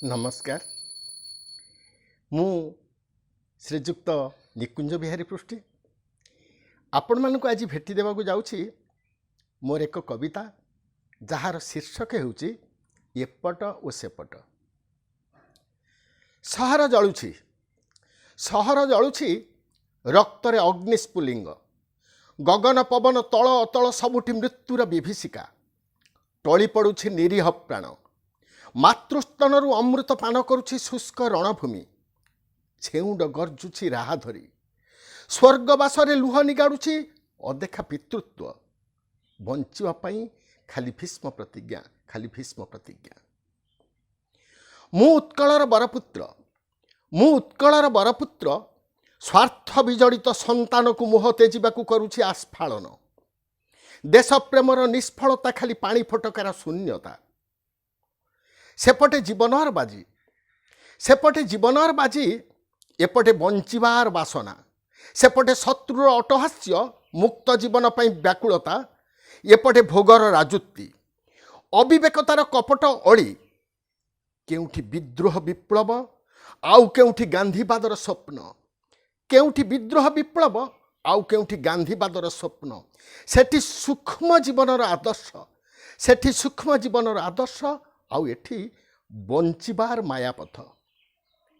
नमस्कार मु श्रीजुक्त निकुंज बिहारी पृष्टि आपण मानक आज भेटी देवाक जाऊँगी मोर एक कविता जार शीर्षक होउची एपट और सेपट। सहर जलुछि रक्तरे अग्निस्फुलिंग गगन पवन तल अतल सबुठी मृत्युर विभीषिका टली पड़ुछि निरीह प्राण मातृस्तनरू अमृत पान करुछि शुष्क रणभूमि छेउंड गर्जुछि राहा धरी स्वर्गवासरे लुह निगाड़ुछि अदेखा पितृत्व बंचिवा पई खाली भीष्म प्रतिज्ञा मु उत्कलर बरपुत्र स्वार्थ विजड़ित संतान को मुह तेजिबाकू करुछि आस्फालन देश प्रेमर निष्फलता खाली पानी फटकार शून्यता सेपटे जीवनर बाजी एपटे बंचिबार बासना सेपटे शत्रुर अटहास्य मुक्त जीवन पई व्याकुलता एपटे भोगर राजुति अविवेकतार कपट अली केउठी विद्रोह विप्लव आउ केउठी गांधीवादर स्वप्न केउठी विद्रोह विप्लव आउ केउठी गांधीवादर स्वप्न सेठी सूक्ष्म जीवनर आदर्श आउ एठी बंचिबार मायापथ।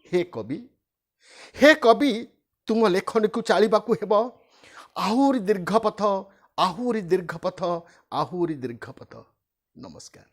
हे कवि तुम लेखनी को चालिबाकू हेब आहुरी दीर्घ पथ नमस्कार।